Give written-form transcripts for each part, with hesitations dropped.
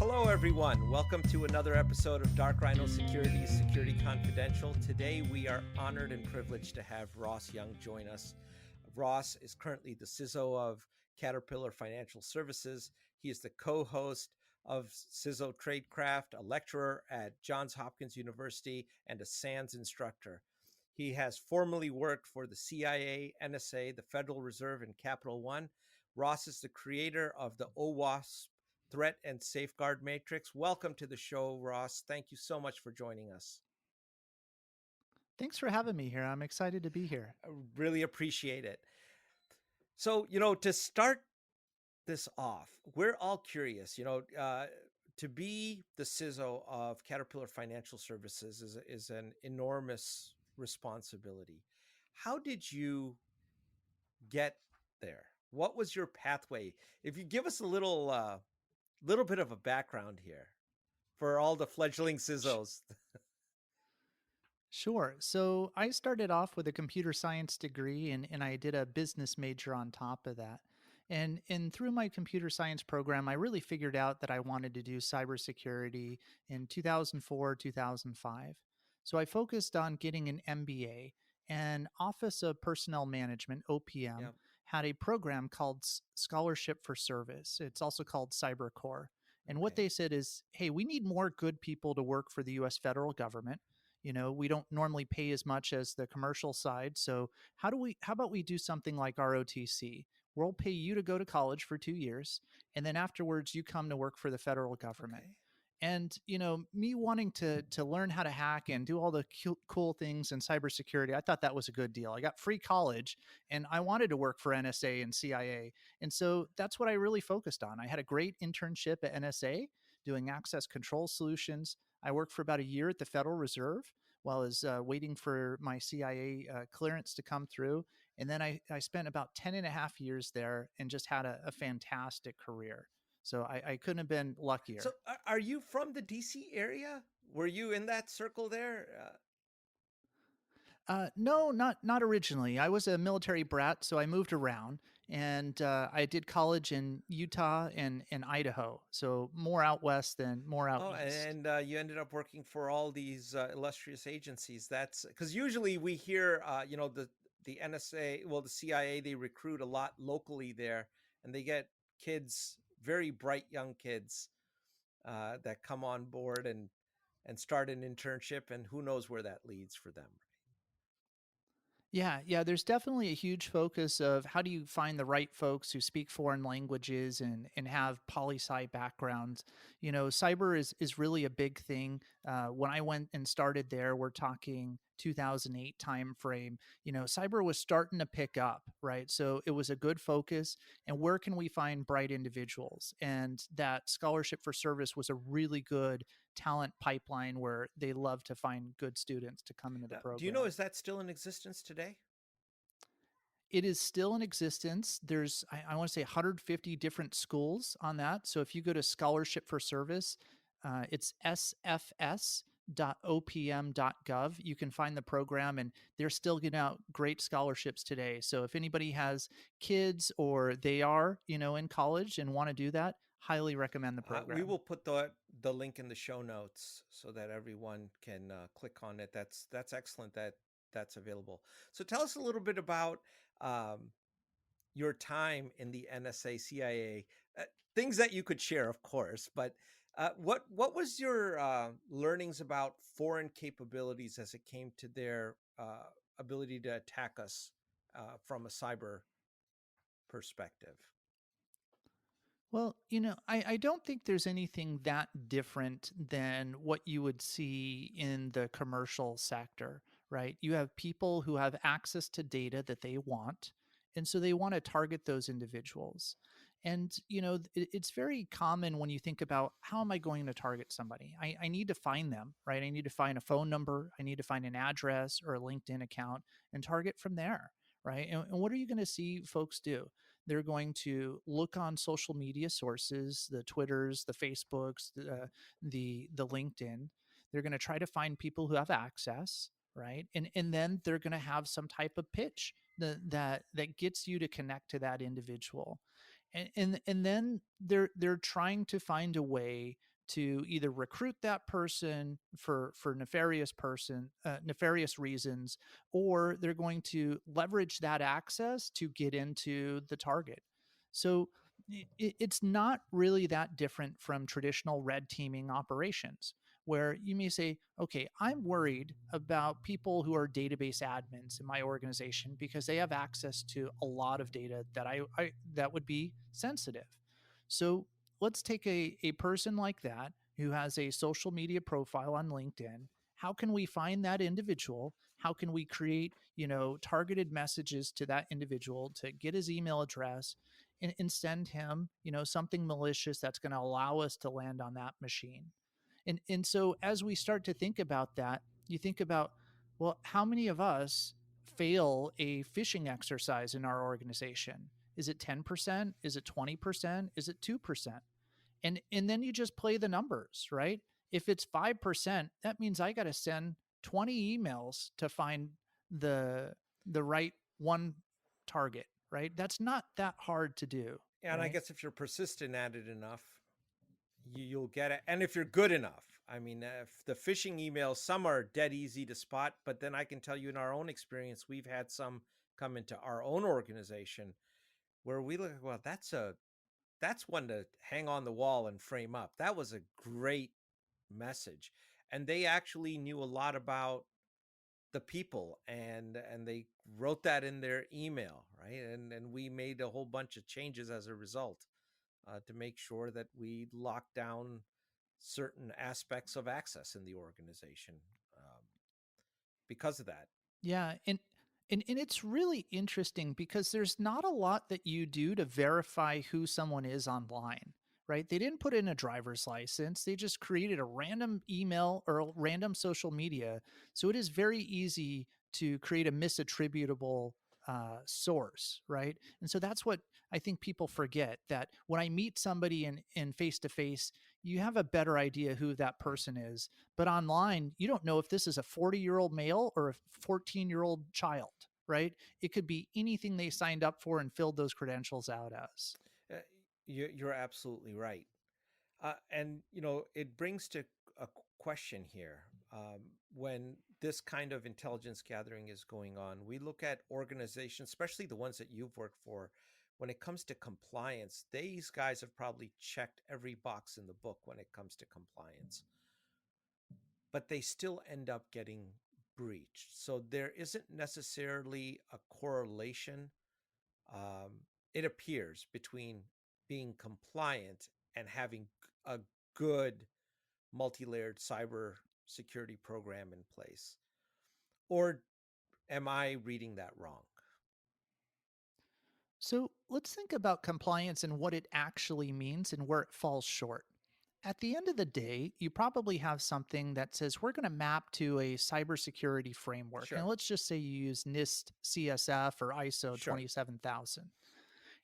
Hello, everyone. Welcome to another episode of Dark Rhino Security's Security Confidential. Today, we are honored and privileged to have Ross Young join us. Ross is currently the CISO of Caterpillar Financial Services. He is the co-host of CISO Tradecraft, a lecturer at Johns Hopkins University, and a SANS instructor. He has formerly worked for the CIA, NSA, the Federal Reserve, and Capital One. Ross is the creator of the OWASP Threat and Safeguard Matrix. Welcome to the show, Ross. Thank you so much for joining us. Thanks for having me here. I'm excited to be here. I really appreciate it. So, to start this off, we're all curious, to be the CISO of Caterpillar Financial Services is an enormous responsibility. How did you get there? What was your pathway? If you give us a little bit of a background here for all the fledgling CISOs. Sure. So I started off with a computer science degree and I did a business major on top of that. And through my computer science program, I really figured out that I wanted to do cybersecurity in 2004, 2005. So I focused on getting an MBA, and Office of Personnel Management, OPM, Yeah. had a program called Scholarship for Service. It's also called CyberCore. And what Okay. they said is, hey, we need more good people to work for the US federal government. We don't normally pay as much as the commercial side. So how about we do something like ROTC? We'll pay you to go to college for 2 years, and then afterwards you come to work for the federal government. Okay. And me wanting to learn how to hack and do all the cool things in cybersecurity, I thought that was a good deal. I got free college, and I wanted to work for NSA and CIA, and so that's what I really focused on. I had a great internship at NSA doing access control solutions. I worked for about a year at the Federal Reserve while I was waiting for my CIA clearance to come through. And then I spent about 10 and a half years there and just had a fantastic career. So I couldn't have been luckier. So are you from the DC area? Were you in that circle there? No, not originally. I was a military brat, so I moved around, and I did college in Utah and Idaho, so more out west than more out east. And you ended up working for all these illustrious agencies. That's because usually we hear, the NSA, well, the CIA, they recruit a lot locally there, and they get kids, very bright young kids, that come on board and start an internship, and who knows where that leads for them. Yeah, there's definitely a huge focus of how do you find the right folks who speak foreign languages and have poli-sci backgrounds. Cyber is really a big thing. When I went and started there, we're talking 2008 timeframe. Cyber was starting to pick up, right? So it was a good focus. And where can we find bright individuals? And that scholarship for service was a really good talent pipeline where they love to find good students to come into the program. Do you know, is that still in existence today? It is still in existence. There's, I want to say, 150 different schools on that. So if you go to Scholarship for Service, it's sfs.opm.gov. You can find the program, and they're still giving out great scholarships today. So if anybody has kids or they are, in college and want to do that, highly recommend the program. We will put the link in the show notes so that everyone can click on it. That's excellent that that's available. So tell us a little bit about your time in the NSA, CIA, things that you could share, of course, but what was your learnings about foreign capabilities as it came to their ability to attack us from a cyber perspective? Well, I don't think there's anything that different than what you would see in the commercial sector, right? You have people who have access to data that they want, and so they want to target those individuals. And, it's very common when you think about how am I going to target somebody? I need to find them, right? I need to find a phone number, I need to find an address or a LinkedIn account and target from there, right? And what are you going to see folks do? They're going to look on social media sources, the Twitters, the Facebooks, the LinkedIn. They're going to try to find people who have access, right? And then they're going to have some type of pitch that gets you to connect to that individual. And then they're trying to find a way to either recruit that person for nefarious reasons, or they're going to leverage that access to get into the target. So it's not really that different from traditional red teaming operations, where you may say, okay, I'm worried about people who are database admins in my organization because they have access to a lot of data that I that would be sensitive. So let's take a person like that who has a social media profile on LinkedIn. How can we find that individual? How can we create, targeted messages to that individual to get his email address and send him, something malicious that's going to allow us to land on that machine? And so as we start to think about that, you think about, well, how many of us fail a phishing exercise in our organization? Is it 10%? Is it 20%? Is it 2%? And then you just play the numbers, right? If it's 5%, that means I got to send 20 emails to find the the right one target, right? That's not that hard to do, And I right? guess if you're persistent at it enough, you'll get it. And if you're good enough, I mean, if the phishing emails, some are dead easy to spot, but then I can tell you in our own experience, we've had some come into our own organization where we look, well, that's one to hang on the wall and frame up. That was a great message. And they actually knew a lot about the people, and they wrote that in their email, right? And we made a whole bunch of changes as a result, to make sure that we lock down certain aspects of access in the organization, because of that. Yeah, and it's really interesting because there's not a lot that you do to verify who someone is online, right? They didn't put in a driver's license. They just created a random email or a random social media. So it is very easy to create a misattributable source, right? And so that's what I think people forget, that when I meet somebody in face to face, you have a better idea who that person is. But online, you don't know if this is a 40-year-old male or a 14-year-old child, right? It could be anything they signed up for and filled those credentials out as. Uh, you're absolutely right. And it brings to a question here. When this kind of intelligence gathering is going on, we look at organizations, especially the ones that you've worked for. When it comes to compliance, these guys have probably checked every box in the book when it comes to compliance, but they still end up getting breached. So there isn't necessarily a correlation, um, it appears, between being compliant and having a good multi-layered cyber security program in place. Or am I reading that wrong? So let's think about compliance and what it actually means and where it falls short. At the end of the day, you probably have something that says we're going to map to a cybersecurity framework. And Sure. let's just say you use NIST CSF or ISO Sure. 27000.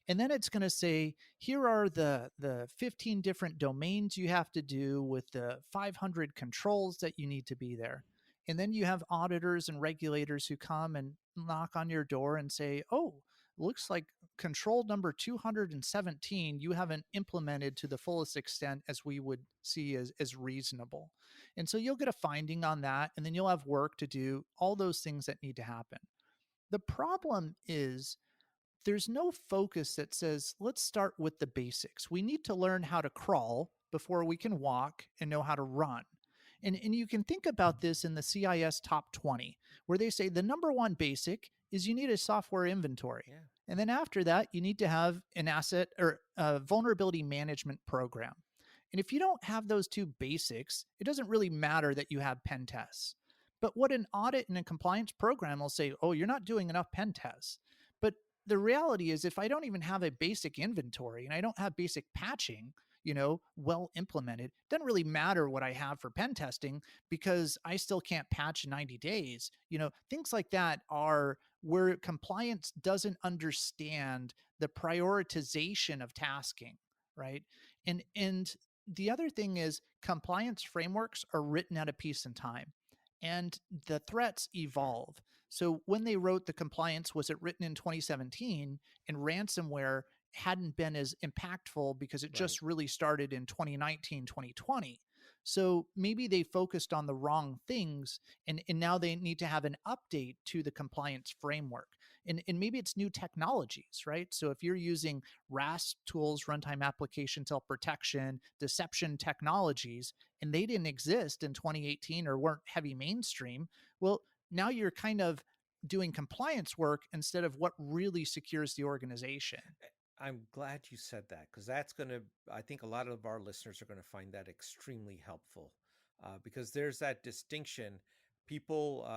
And then it's going to say, here are the 15 different domains you have to do with the 500 controls that you need to be there. And then you have auditors and regulators who come and knock on your door and say, oh, looks like control number 217 you haven't implemented to the fullest extent as we would see as reasonable. And so you'll get a finding on that, and then you'll have work to do all those things that need to happen. The problem is there's no focus that says, let's start with the basics. We need to learn how to crawl before we can walk and know how to run. And you can think about this in the CIS top 20, where they say the number one basic is you need a software inventory. Yeah. And then after that, you need to have an asset or a vulnerability management program. And if you don't have those two basics, it doesn't really matter that you have pen tests. But what an audit and a compliance program will say, oh, you're not doing enough pen tests. But the reality is, if I don't even have a basic inventory and I don't have basic patching, well implemented, it doesn't really matter what I have for pen testing because I still can't patch in 90 days. Things like that are where compliance doesn't understand the prioritization of tasking, right? And the other thing is compliance frameworks are written at a piece in time and the threats Sure. evolve. So when they wrote the compliance, was it written in 2017? And ransomware hadn't been as impactful because it Right. just really started in 2019, 2020. So maybe they focused on the wrong things, and now they need to have an update to the compliance framework. And maybe it's new technologies, right? So if you're using RAS tools, runtime application self protection, deception technologies, and they didn't exist in 2018 or weren't heavy mainstream, well, now you're kind of doing compliance work instead of what really secures the organization. I'm glad you said that because that's going to, I think a lot of our listeners are going to find that extremely helpful because there's that distinction. People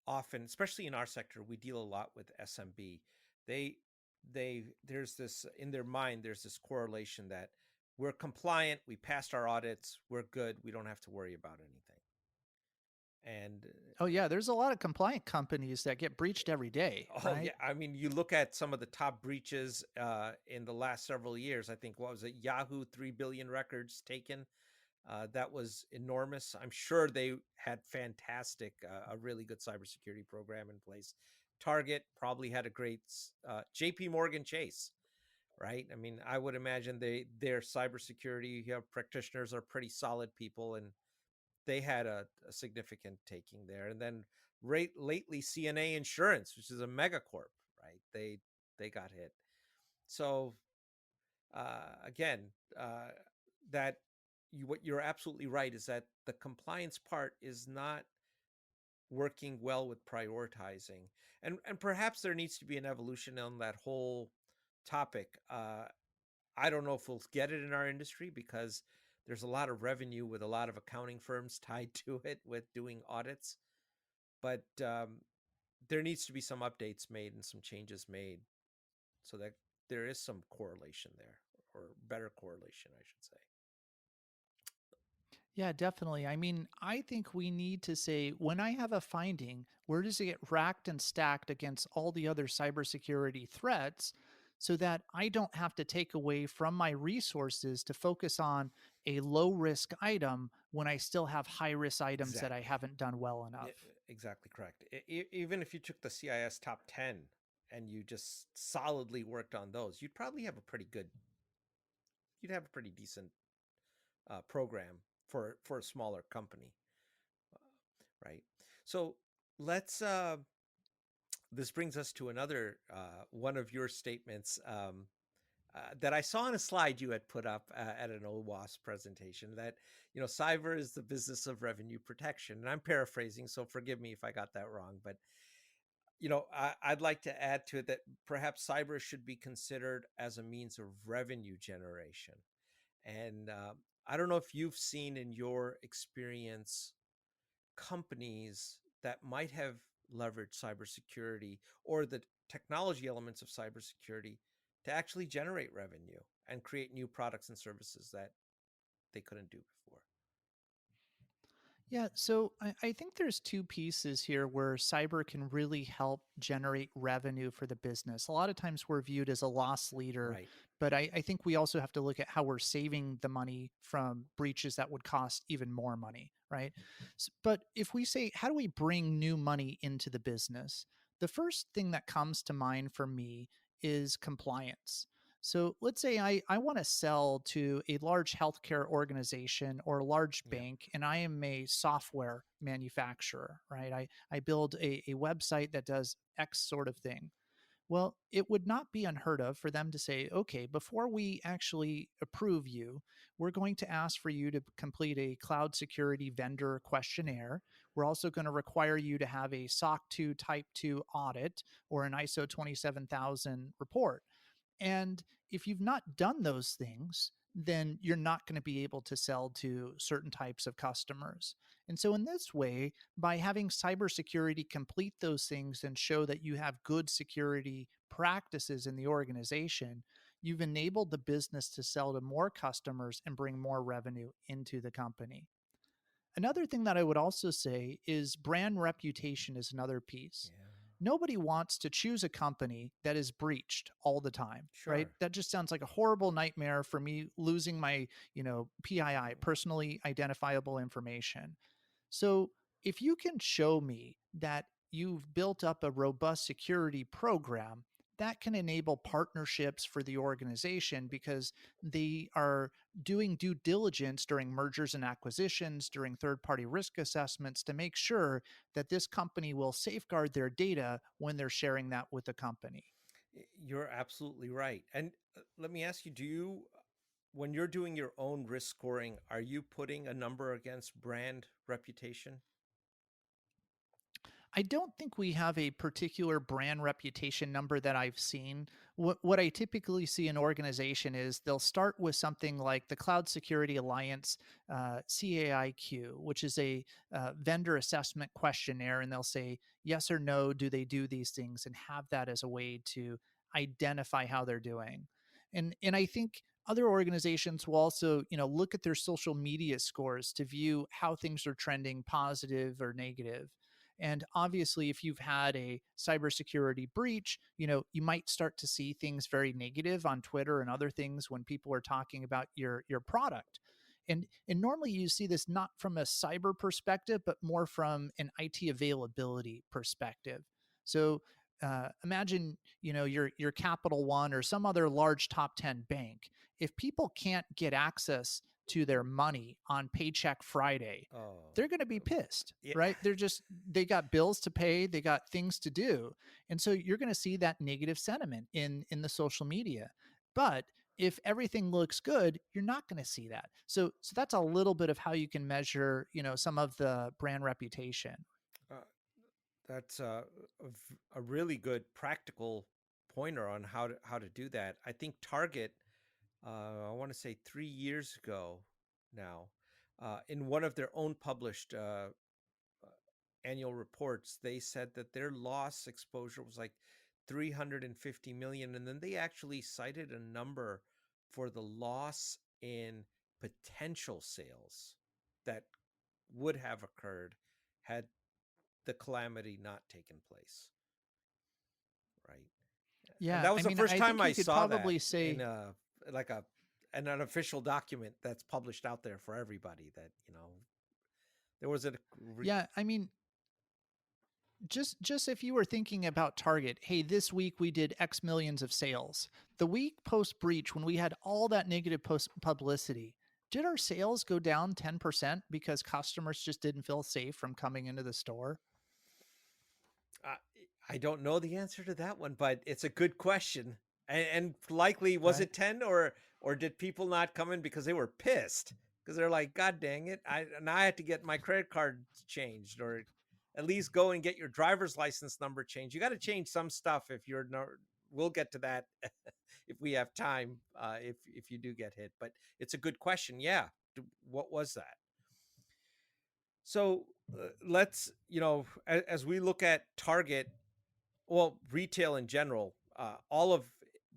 often, especially in our sector, we deal a lot with SMB. They, there's this in their mind, there's this correlation that we're compliant, we passed our audits, we're good, we don't have to worry about anything. And Oh yeah, there's a lot of compliant companies that get breached every day, oh yeah, right? I mean, you look at some of the top breaches in the last several years. I think what was it, Yahoo, 3 billion records taken. That was enormous. I'm sure they had fantastic, a really good cybersecurity program in place. Target probably had a great. J.P. Morgan Chase, right? I mean, I would imagine their cybersecurity practitioners are pretty solid people, and they had a significant taking there. And then lately, CNA Insurance, which is a megacorp, right? They got hit. So again, uh, that what you're absolutely right is that the compliance part is not working well with prioritizing, and perhaps there needs to be an evolution on that whole topic. I don't know if we'll get it in our industry because there's a lot of revenue with a lot of accounting firms tied to it with doing audits. But there needs to be some updates made and some changes made so that there is some correlation there, or better correlation, I should say. Yeah, definitely. I mean, I think we need to say when I have a finding, where does it get racked and stacked against all the other cybersecurity threats so that I don't have to take away from my resources to focus on a low risk item when I still have high risk items that I Exactly. haven't done well enough. Exactly correct. Even if you took the CIS top 10 and you just solidly worked on those, you'd probably have a pretty good, you'd have a pretty decent program for a smaller company, right? So let's this brings us to another one of your statements that I saw on a slide you had put up at an OWASP presentation, that cyber is the business of revenue protection, and I'm paraphrasing, so forgive me if I got that wrong. But I'd like to add to it that perhaps cyber should be considered as a means of revenue generation. And I don't know if you've seen in your experience companies that might have leveraged cybersecurity or the technology elements of cybersecurity to actually generate revenue and create new products and services that they couldn't do before. Yeah, so I think there's two pieces here where cyber can really help generate revenue for the business. A lot of times we're viewed as a loss leader, Right. but I think we also have to look at how we're saving the money from breaches that would cost even more money, right? But if we say, how do we bring new money into the business? The first thing that comes to mind for me is compliance. So let's say I want to sell to a large healthcare organization or a large Yeah. bank, and I am a software manufacturer, right? I build a website that does X sort of thing. Well, it would not be unheard of for them to say, okay, before we actually approve you, we're going to ask for you to complete a cloud security vendor questionnaire. We're also going to require you to have a SOC 2 Type 2 audit or an ISO 27000 report. And if you've not done those things, then you're not going to be able to sell to certain types of customers. And so, in this way, by having cybersecurity complete those things and show that you have good security practices in the organization, you've enabled the business to sell to more customers and bring more revenue into the company. Another thing that I would also say is brand reputation is another piece. Yeah. Nobody wants to choose a company that is breached all the time, right? Sure. That just sounds like a horrible nightmare for me losing my, PII, personally identifiable information. So, if you can show me that you've built up a robust security program, that can enable partnerships for the organization because they are doing due diligence during mergers and acquisitions, during third party risk assessments to make sure that this company will safeguard their data when they're sharing that with the company. You're absolutely right. And let me ask you, when you're doing your own risk scoring, are you putting a number against brand reputation? I don't think we have a particular brand reputation number that I've seen. What I typically see in organization is they'll start with something like the Cloud Security Alliance CAIQ, which is a vendor assessment questionnaire, and they'll say yes or no, do they do these things, and have that as a way to identify how they're doing. And I think other organizations will also, look at their social media scores to view how things are trending, positive or negative. And obviously, if you've had a cybersecurity breach, you might start to see things very negative on Twitter and other things when people are talking about your product. And normally you see this not from a cyber perspective, but more from an IT availability perspective. So imagine, your Capital One or some other large top 10 bank. If people can't get access to their money on paycheck Friday, Oh, they're going to be pissed, yeah. right? They got bills to pay, they got things to do. And so you're going to see that negative sentiment in the social media. But if everything looks good, you're not going to see that. So that's a little bit of how you can measure, some of the brand reputation. Uh, that's a really good practical pointer on how to do that. I think Target, I want to say 3 years ago now, in one of their own published annual reports, they said that their loss exposure was like 350 million. And then they actually cited a number for the loss in potential sales that would have occurred had the calamity not taken place. Right. And Yeah, that I was the mean, first I time think I you could saw that probably in say, like a an official document that's published out there for everybody, that there was a yeah, I mean, just if you were thinking about Target, hey, this week we did X millions of sales. The week post breach, when we had all that negative post publicity, did our sales go down 10% because customers just didn't feel safe from coming into the store? Uh, I don't know the answer to that one, but it's a good question. And likely, was Right. it 10, or did people not come in because they were pissed? Because they're like, God dang it! I had to get my credit card changed, or at least go and get your driver's license number changed. You got to change some stuff if you're no. We'll get to that if we have time. If you do get hit, but it's a good question. Yeah, what was that? So let's, as we look at Target, well, retail in general, all of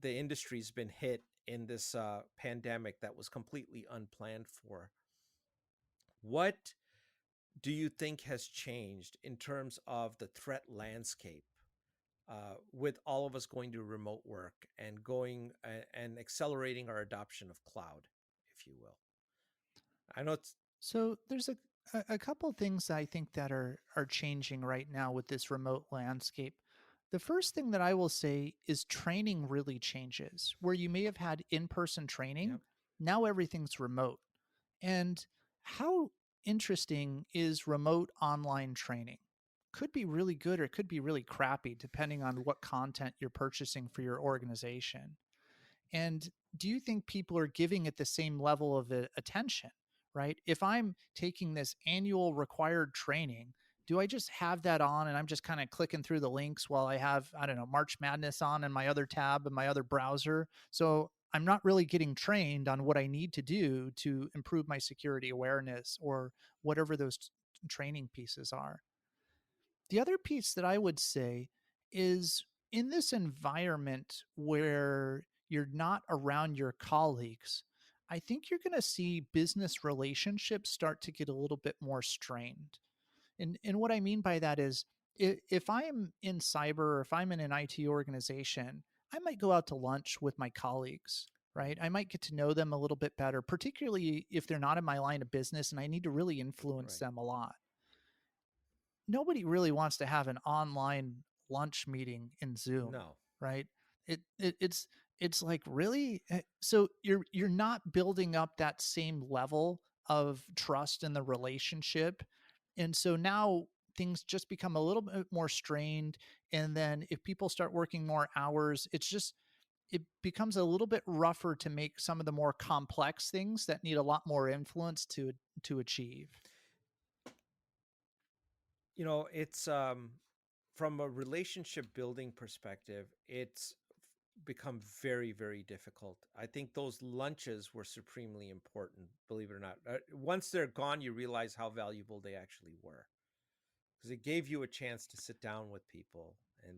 the industry's been hit in this pandemic that was completely unplanned for. What do you think has changed in terms of the threat landscape, with all of us going to remote work and going and accelerating our adoption of cloud, if you will? I know it's So there's a couple things I think that are changing right now with this remote landscape. The first thing that I will say is training really changes. Where you may have had in-person Yep. training, now everything's remote. And how interesting is remote online training? Could be really good or it could be really crappy depending on what content you're purchasing for your organization. And do you think people are giving it the same level of attention, right? If I'm taking this annual required training, do I just have that on and I'm just kind of clicking through the links while I have, I don't know, March Madness on in my other tab in my other browser? So I'm not really getting trained on what I need to do to improve my security awareness or whatever those training pieces are. The other piece that I would say is in this environment where you're not around your colleagues, I think you're going to see business relationships start to get a little bit more strained. And what I mean by that is if I'm in cyber or if I'm in an IT organization, I might go out to lunch with my colleagues, Right. right? I might get to know them a little bit better, particularly if they're not in my line of business and I need to really influence Right. them a lot. Nobody really wants to have an online lunch meeting in Zoom, No. right? It's like, really? So you're not building up that same level of trust in the relationship. And so now things just become a little bit more strained. And then if people start working more hours, it becomes a little bit rougher to make some of the more complex things that need a lot more influence to achieve. It's from a relationship building perspective, it's become very, very difficult. I think those lunches were supremely important, believe it or not. Once they're gone, you realize how valuable they actually were, because it gave you a chance to sit down with people and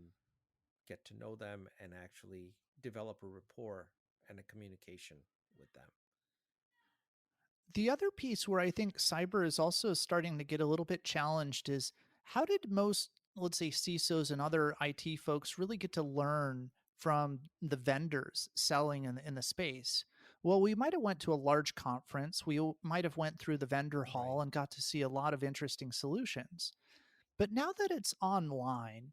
get to know them and actually develop a rapport and a communication with them. The other piece where I think cyber is also starting to get a little bit challenged is, how did most, let's say, CISOs and other IT folks really get to learn from the vendors selling in the space? Well, we might have went to a large conference. Might have went through the vendor Right. hall and got to see a lot of interesting solutions. But now that it's online,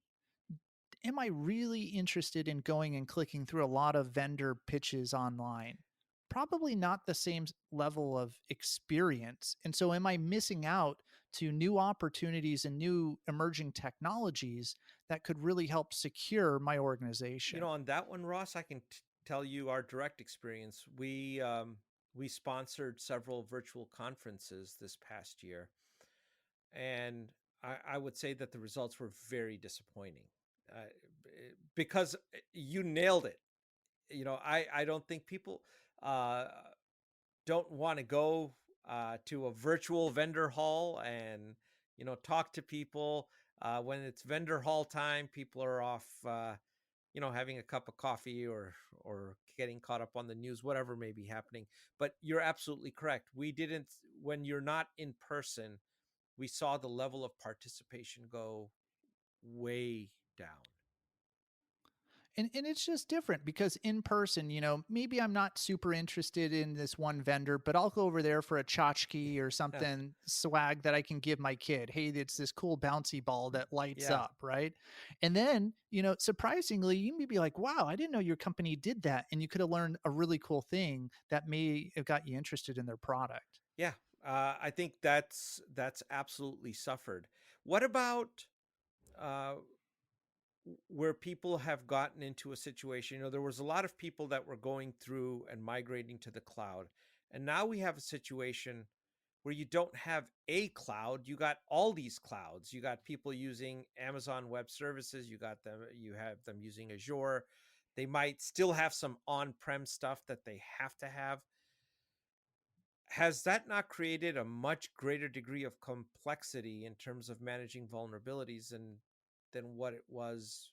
am I really interested in going and clicking through a lot of vendor pitches online? Probably not the same level of experience. And so, am I missing out to new opportunities and new emerging technologies that could really help secure my organization? On that one, Ross, I can tell you our direct experience. We sponsored several virtual conferences this past year, and I would say that the results were very disappointing, uh, because you nailed it. I don't think people uh, don't want to go to a virtual vendor hall and talk to people. When it's vendor hall time, people are off, having a cup of coffee or getting caught up on the news, whatever may be happening. But you're absolutely correct. We didn't When you're not in person, we saw the level of participation go way down. And it's just different because in person, maybe I'm not super interested in this one vendor, but I'll go over there for a tchotchke or something swag that I can give my kid. Hey, it's this cool bouncy ball that lights Yeah. up, right? And then, surprisingly, you may be like, wow, I didn't know your company did that. And you could have learned a really cool thing that may have got you interested in their product. Yeah. I think that's absolutely suffered. What about uh, where people have gotten into a situation? There was a lot of people that were going through and migrating to the cloud, and now we have a situation where you don't have a cloud, you got all these clouds. You got people using Amazon Web Services, you have them using Azure. They might still have some on-prem stuff that they have to have. Has that not created a much greater degree of complexity in terms of managing vulnerabilities than what it was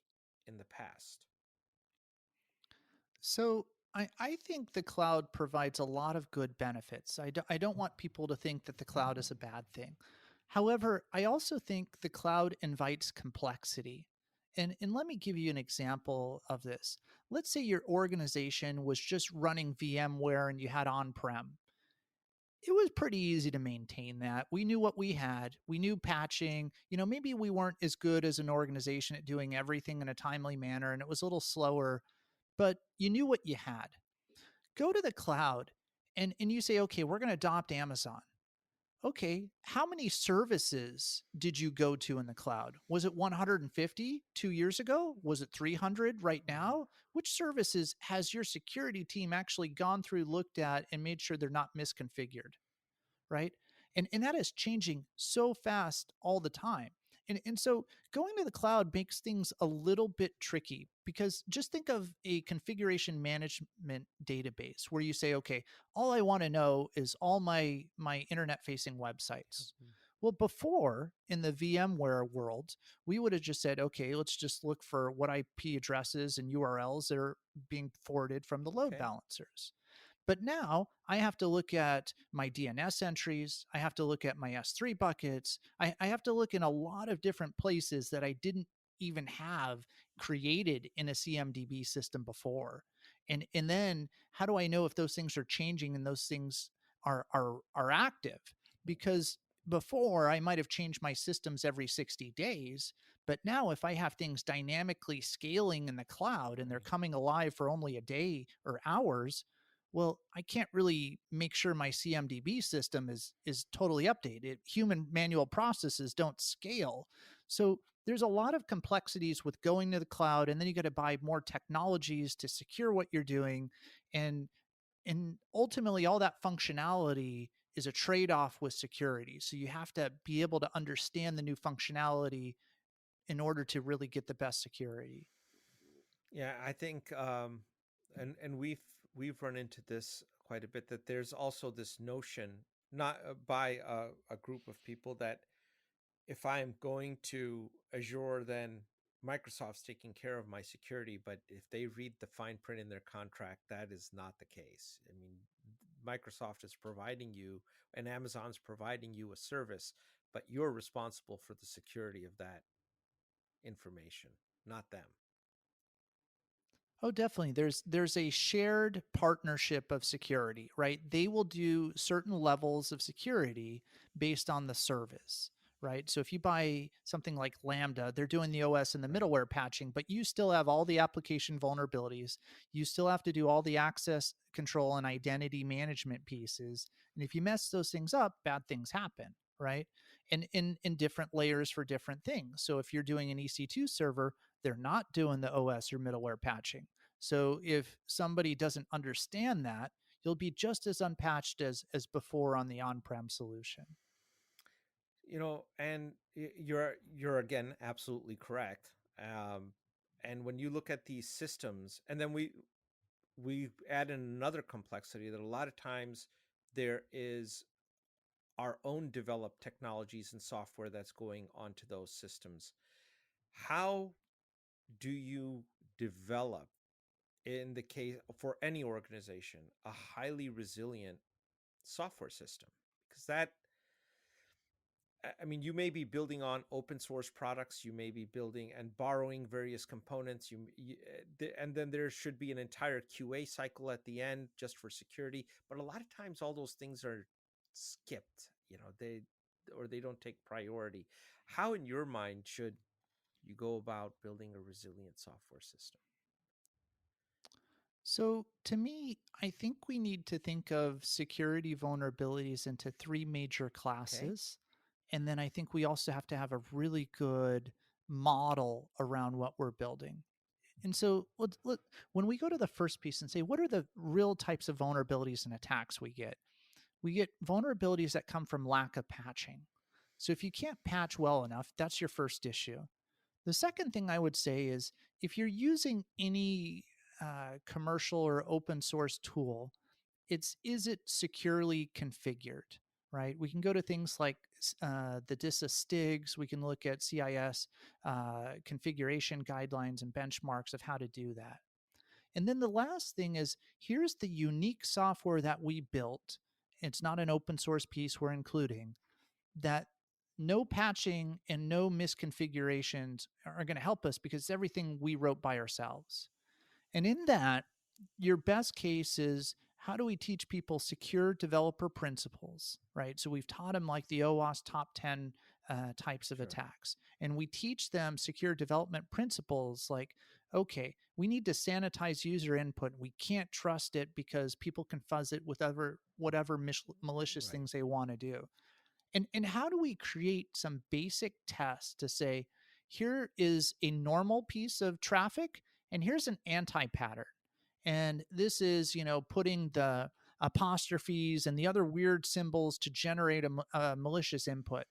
in the past? So I think the cloud provides a lot of good benefits. I don't want people to think that the cloud is a bad thing. However, I also think the cloud invites complexity. And let me give you an example of this. Let's say your organization was just running VMware and you had on prem. It was pretty easy to maintain that. We knew what we had. We knew patching. Maybe we weren't as good as an organization at doing everything in a timely manner and it was a little slower, but you knew what you had. Go to the cloud and you say, okay, we're going to adopt Amazon. Okay, how many services did you go to in the cloud? Was it 150 2 years ago? Was it 300 right Mhm. now? Which services has your security team actually gone through, looked at, and made sure they're not misconfigured? Right? And that is changing so fast all the time. And so going to the cloud makes things a little bit tricky, because just think of a configuration management database where you say, okay, all I want to know is all my internet facing websites. Mhm. Well, before, in the VMware world, we would have just said, okay, let's just look for what IP addresses and URLs that are being forwarded from the load Okay. balancers. But now I have to look at my DNS entries. I have to look at my S3 buckets. I have to look in a lot of different places that I didn't even have created in a CMDB system before. And then how do I know if those things are changing and those things are active? Because before I might have changed my systems every 60 days, But now, if I have things dynamically scaling in the cloud and they're Right. coming alive for only a day or hours, well, I can't really make sure my CMDB system is totally updated. Human manual processes don't scale. So there's a lot of complexities with going to the cloud, and then you got to buy more technologies to secure what you're doing. And ultimately all that functionality is a trade-off with security. So you have to be able to understand the new functionality in order to really get the best security. Yeah, I think, and we've run into this quite a bit, that there's also this notion, not by a group of people, that if I'm going to Azure, then Microsoft's taking care of my security. But if they read the fine print in their contract, that is not the case. I mean, Microsoft is providing you, and Amazon's providing you a service, but you're responsible for the security of that information, not them. Oh, definitely. There's a shared partnership of security, right? They will do certain levels of security based on the service, right? So if you buy something like Lambda, they're doing the OS and the Right. middleware patching, but you still have all the application vulnerabilities. You still have to do all the access control and identity management pieces. And if you mess those things up, bad things happen, right? And in different layers for different things. So if you're doing an EC2 server, they're not doing the OS or middleware patching. So if somebody doesn't understand that, you'll be just as unpatched as before on the on-prem solution. And you're again absolutely correct. And when you look at these systems, and then we add in another complexity, that a lot of times there is our own developed technologies and software that's going onto those systems. How do you develop, in the case for any organization, a highly resilient software system? Because that, I mean, you may be building on open source products, you may be building and borrowing various components, and then there should be an entire QA cycle at the end just for security. But a lot of times, all those things are skipped. They don't take priority. How, in your mind, should you go about building a resilient software system? So, to me, I think we need to think of security vulnerabilities into three major Okay. classes. And then I think we also have to have a really good model around what we're building. And so, when we go to the first piece and say, what are the real types of vulnerabilities and attacks we get? We get vulnerabilities that come from lack of patching. So, if you can't patch well enough, that's your first issue. The second thing I would say is if you're using any commercial or open source tool, is it securely configured, right? We can go to things like the DISA STIGs. We can look at CIS configuration guidelines and benchmarks of how to do that. And then the last thing is here's the unique software that we built. It's not an open source piece we're including that no patching and no misconfigurations are going to help us because it's everything we wrote by ourselves. And in that, your best case is how do we teach people secure developer principles, right? So we've taught them like the OWASP top 10 types of Sure. attacks. And we teach them secure development principles like, okay, we need to sanitize user input. We can't trust it because people can fuzz it with whatever malicious Right. things they want to do. And how do we create some basic tests to say here is a normal piece of traffic and here's an anti-pattern, and this is putting the apostrophes and the other weird symbols to generate a malicious input.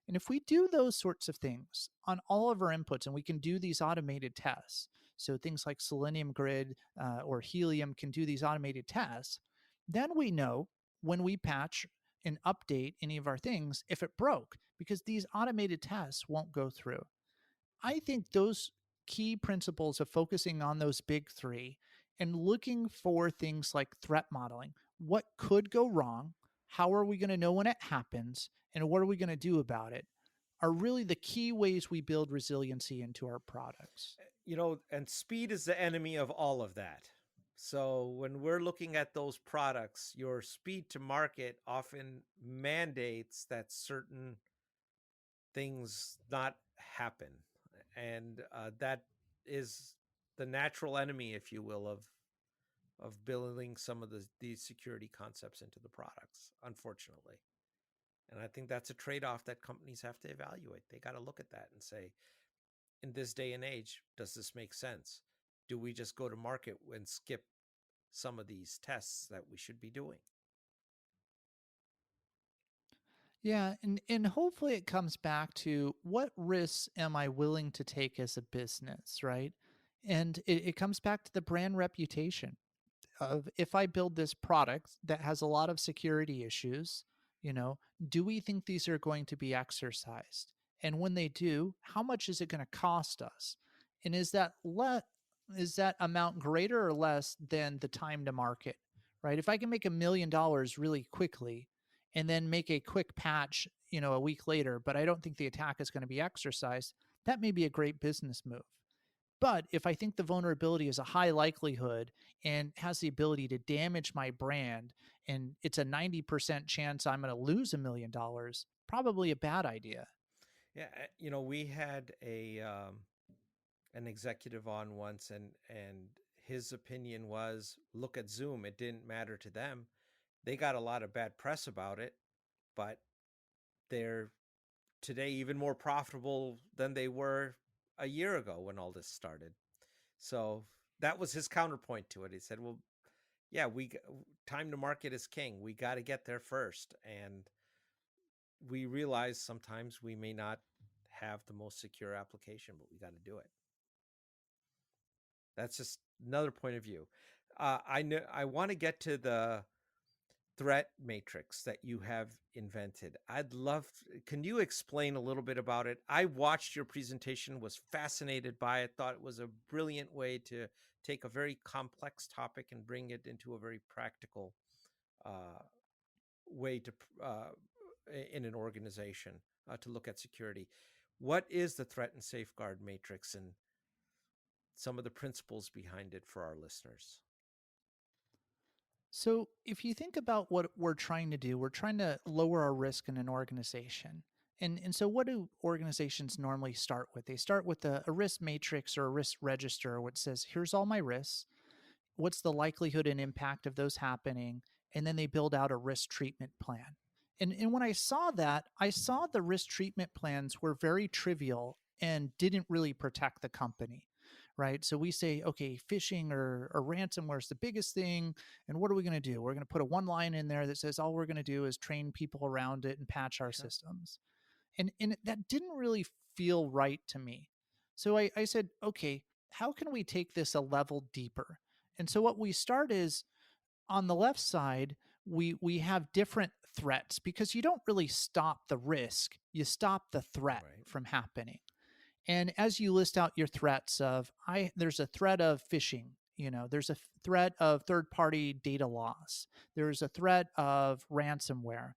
And if we do those sorts of things on all of our inputs and we can do these automated tests, so things like Selenium Grid or Helium can do these automated tests, then we know when we patch and update any of our things if it broke because these automated tests won't go through. I think those key principles of focusing on those big three and looking for things like threat modeling. What could go wrong? How are we going to know when it happens? And what are we going to do about it? Are really the key ways we build resiliency into our products. And speed is the enemy of all of that. So when we're looking at those products, your speed to market often mandates that certain things not happen. and that is the natural enemy, if you will, of building some of these security concepts into the products, unfortunately. And I think that's a trade-off that companies have to evaluate. They got to look at that and say, in this day and age, does this make sense? Do we just go to market and skip some of these tests that we should be doing? Yeah, and hopefully it comes back to what risks am I willing to take as a business, right? And it comes back to the brand reputation of, if I build this product that has a lot of security issues, you know, do we think these are going to be exercised? And when they do, how much is it going to cost us? And is that amount greater or less than the time to market? Right? If I can make $1 million really quickly and then make a quick patch, a week later, but I don't think the attack is going to be exercised, that may be a great business move. But if I think the vulnerability is a high likelihood and has the ability to damage my brand, and it's a 90% chance I'm going to lose $1 million, probably a bad idea. Yeah, we had a an executive on once, and his opinion was, look at Zoom. It didn't matter to them. They got a lot of bad press about it, but they're today even more profitable than they were a year ago when all this started. So that was his counterpoint to it. He said, well, yeah, time to market is king. We got to get there first. And we realize sometimes we may not have the most secure application, but we got to do it. That's just another point of view. I know I want to get to the threat matrix that you have invented. Can you explain a little bit about it? I watched your presentation, was fascinated by it, thought it was a brilliant way to take a very complex topic and bring it into a very practical uh, way to in an organization to look at security. What is the threat and safeguard matrix, and some of the principles behind it for our listeners? So, if you think about what we're trying to do, we're trying to lower our risk in an organization. And so, what do organizations normally start with? They start with a risk matrix or a risk register, which says, here's all my risks, what's the likelihood and impact of those happening, and then they build out a risk treatment plan. And when I saw that, I saw the risk treatment plans were very trivial and didn't really protect the company, right? So we say, okay, phishing or ransomware is the biggest thing, and what are we going to do? We're going to put a one line in there that says all we're going to do is train people around it and patch our Sure. systems. And that didn't really feel right to me. So I said, okay, how can we take this a level deeper? And so what we start is, on the left side, we have different threats, because you don't really stop the risk, you stop the threat Right. from happening. And as you list out your threats of, there's a threat of phishing, there's a threat of third party data loss, there's a threat of ransomware.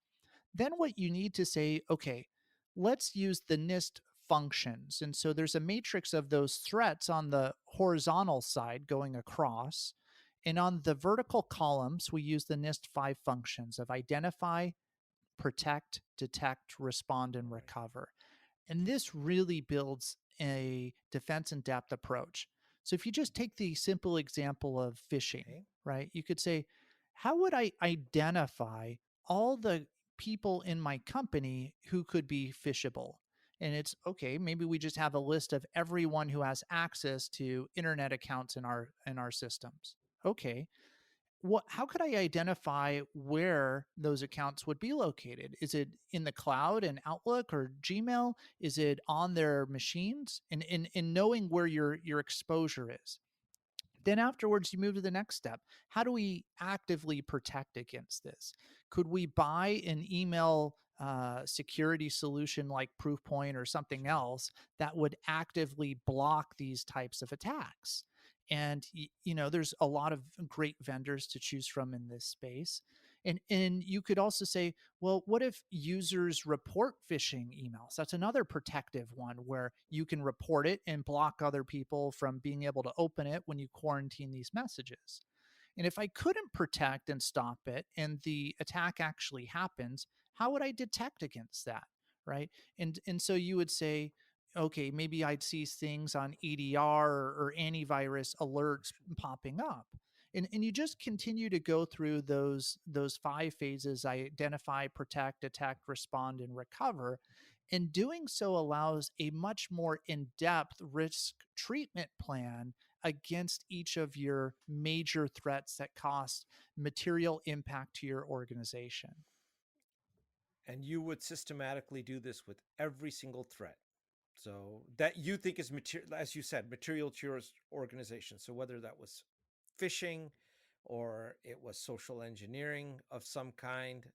Then what you need to say, okay, let's use the NIST functions. And so there's a matrix of those threats on the horizontal side going across. And on the vertical columns, we use the NIST 5 functions of identify, protect, detect, respond, and Right. recover. And this really builds a defense in depth approach. So if you just take the simple example of phishing, Okay. right, you could say, how would I identify all the people in my company who could be phishable? And it's okay, maybe we just have a list of everyone who has access to internet accounts in our systems. Okay, how could I identify where those accounts would be located? Is it in the cloud and Outlook or Gmail? Is it on their machines? And in knowing where your exposure is. Then afterwards, you move to the next step. How do we actively protect against this? Could we buy an email security solution like Proofpoint or something Sure. else that would actively block these types of attacks? And there's a lot of great vendors to choose from in this space. And you could also say, well, what if users report phishing emails? That's another protective one where you can report it and block other people from being able to open it when you quarantine these messages. And if I couldn't protect and stop it and the attack actually happens, how would I detect against that? Right. And so you would say, okay, maybe I'd see things on EDR or antivirus alerts popping up. And you just continue to go through those five phases: identify, protect, detect, respond, and recover. And doing so allows a much more in-depth risk treatment plan against each of your major threats that cost material impact to your organization. And you would systematically do this with every single threat. So that you think is material, as you said, material to your organization. So whether that was phishing, or it was social engineering of some kind,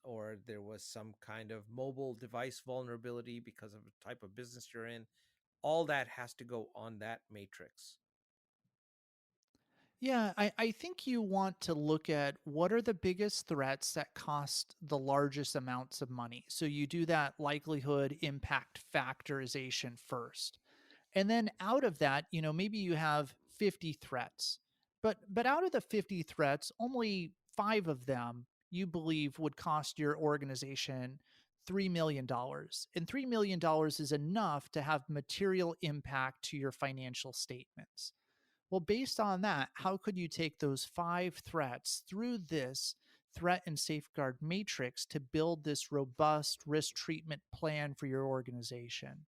or there was some kind of mobile device vulnerability because of the type of business you're in, all that has to go on that matrix. Yeah, I think you want to look at what are the biggest threats that cost the largest amounts of money. So you do that likelihood impact factorization first. And then out of that, maybe you have 50 threats. But out of the 50 threats, only 5 of them you believe would cost your organization $3 million. And $3 million is enough to have material impact to your financial statements. Well, based on that, how could you take those 5 threats through this threat and safeguard matrix to build this robust risk treatment plan for your organization?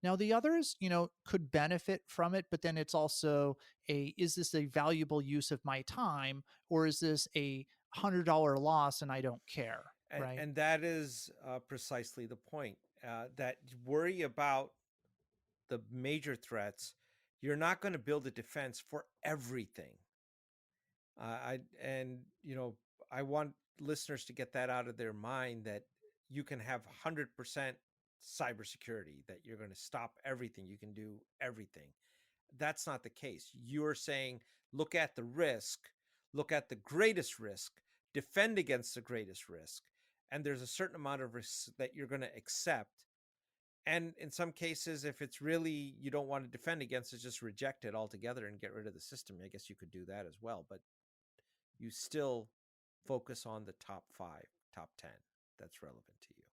Now, the others, could benefit from it, but then it's also is this a valuable use of my time, or is this a $100 loss and I don't care, right? And that is precisely the point, that worry about the major threats. You're not going to build a defense for everything. I and I want listeners to get that out of their mind, that you can have 100% cybersecurity, that you're going to stop everything, you can do everything. That's not the case. You're saying, look at the risk, look at the greatest risk, defend against the greatest risk, and there's a certain amount of risk that you're going to accept. And in some cases, if it's really you don't want to defend against it, just reject it altogether and get rid of the system. I guess you could do that as well, but you still focus on the top 5, top 10 that's relevant to you.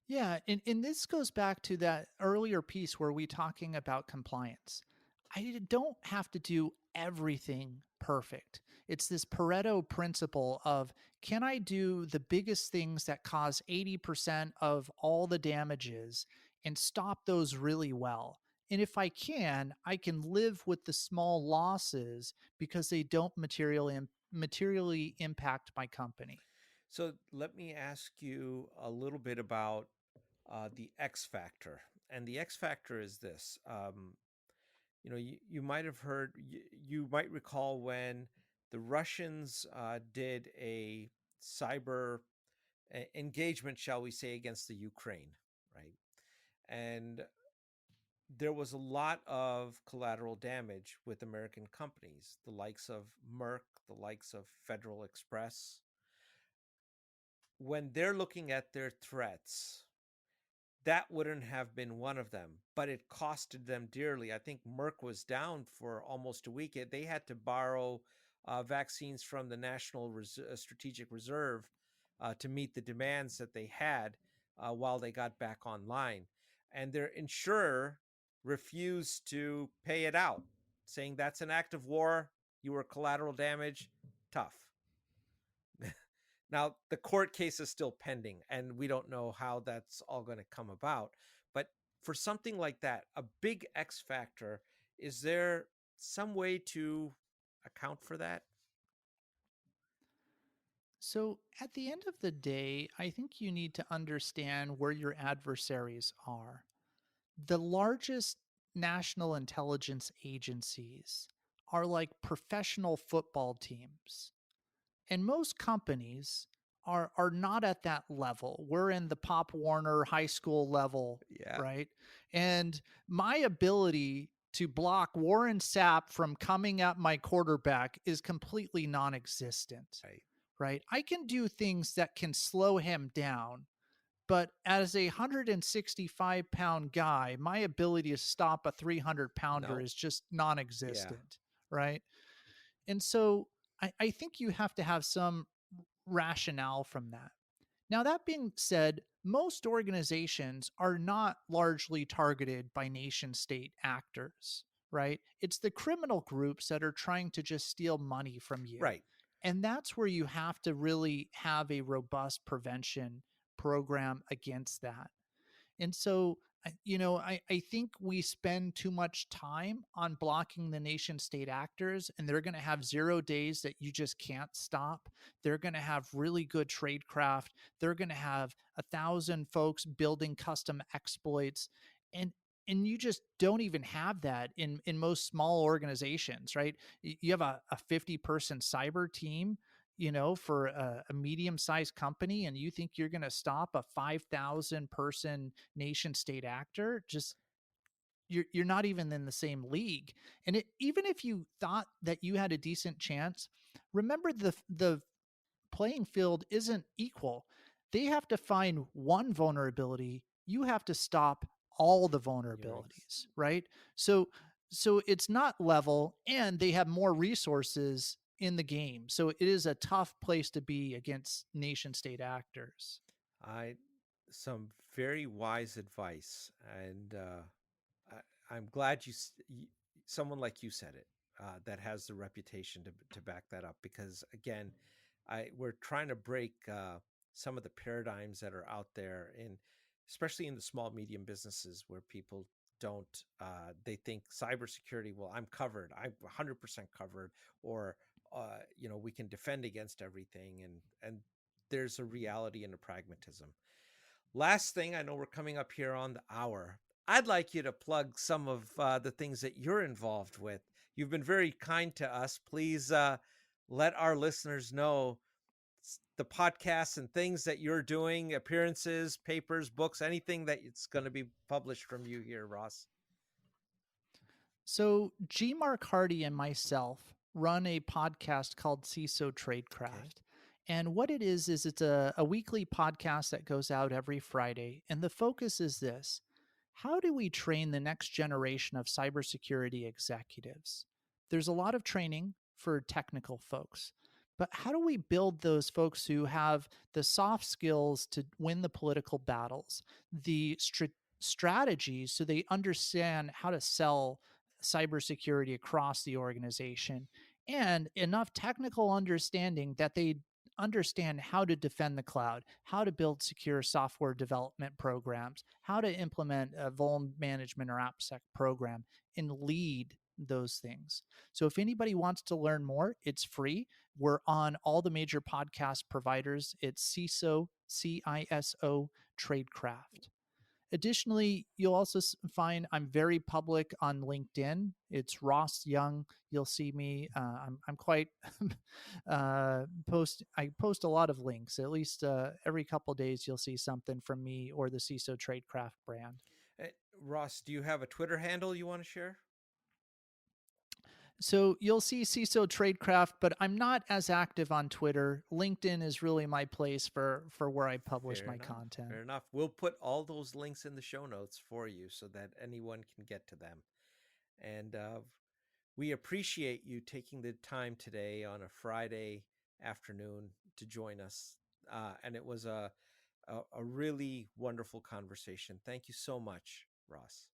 Yeah, and this goes back to that earlier piece where we talking about compliance. I don't have to do everything perfect. It's this Pareto principle of, can I do the biggest things that cause 80% of all the damages and stop those really well? And if I can live with the small losses because they don't materially impact my company. So let me ask you a little bit about the X factor. And the X factor is this. You might have heard, you might recall when the Russians did a cyber engagement, shall we say, against the Ukraine, right? And there was a lot of collateral damage with American companies, the likes of Merck, the likes of Federal Express. When they're looking at their threats, that wouldn't have been one of them, but it costed them dearly. I think Merck was down for almost a week. They had to borrow vaccines from the National Strategic Reserve to meet the demands that they had while they got back online. And their insurer refused to pay it out, saying that's an act of war. You were collateral damage. Tough. Now, the court case is still pending, and we don't know how that's all going to come about. But for something like that, a big X factor, is there some way to account for that? So, at the end of the day, I think you need to understand where your adversaries are. The largest national intelligence agencies are like professional football teams. And most companies are not at that level. We're in the Pop Warner high school level, Yeah, right? And my ability to block Warren Sapp from coming at my quarterback is completely non-existent, right. right? I can do things that can slow him down, but as a 165-pound guy, my ability to stop a 300-pounder No. is just Yeah. non-existent, right? And so I think you have to have some rationale from that. Now, that being said, most organizations are not largely targeted by nation state actors, right? It's the criminal groups that are trying to just steal money from you. Right. And that's where you have to really have a robust prevention program against that. And so, I think we spend too much time on blocking the nation state actors, and they're going to have 0 days that you just can't stop. They're going to have really good tradecraft. They're going to have 1,000 folks building custom exploits. And and you just don't even have that in most small organizations, right? You have a 50-person cyber team, for a medium-sized company, and you think you're going to stop a 5,000 person nation state actor. Just, you're not even in the same league. And even if you thought that you had a decent chance, remember the playing field isn't equal. They have to find one vulnerability, you have to stop all the Yikes. vulnerabilities, right? So it's not level, and they have more resources in the game. So it is a tough place to be against nation state actors. I Some very wise advice, and I'm glad someone like you said it, that has the reputation to back that up. Because again, we're trying to break some of the paradigms that are out there, especially in the small medium businesses where people don't they think cybersecurity. Well, I'm covered. I'm 100% covered, or we can defend against everything, and there's a reality and a pragmatism. Last thing, I know we're coming up here on the hour. I'd like you to plug some of the things that you're involved with. You've been very kind to us. Please let our listeners know the podcasts and things that you're doing, appearances, papers, books, anything that it's going to be published from you here, Ross. So G. Mark Hardy and myself run a podcast called CISO Okay. Tradecraft. And what it is it's a weekly podcast that goes out every Friday. And the focus is this: how do we train the next generation of cybersecurity executives? There's a lot of training for technical folks, but how do we build those folks who have the soft skills to win the political battles, the strategies so they understand how to sell cybersecurity across the organization, and enough technical understanding that they understand how to defend the cloud, how to build secure software development programs, how to implement a vuln management or AppSec program, and lead those things. So if anybody wants to learn more, it's free. We're on all the major podcast providers. It's CISO, CISO Tradecraft. Additionally, you'll also find I'm very public on LinkedIn. It's Ross Young. You'll see me. I'm quite post. I post a lot of links. At least every couple of days, you'll see something from me or the CISO Tradecraft brand. Uh, Ross, do you have a Twitter handle you want to share? So you'll see CISO Tradecraft, but I'm not as active on Twitter. LinkedIn is really my place for where I publish Fair my enough. content. Fair enough. We'll put all those links in the show notes for you so that anyone can get to them. And we appreciate you taking the time today on a Friday afternoon to join us. And it was a really wonderful conversation. Thank you so much, Ross.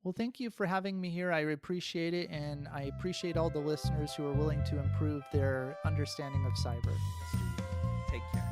Well, thank you for having me here. I appreciate it, and I appreciate all the listeners who are willing to improve their understanding of cyber. Yes, we do. Take care.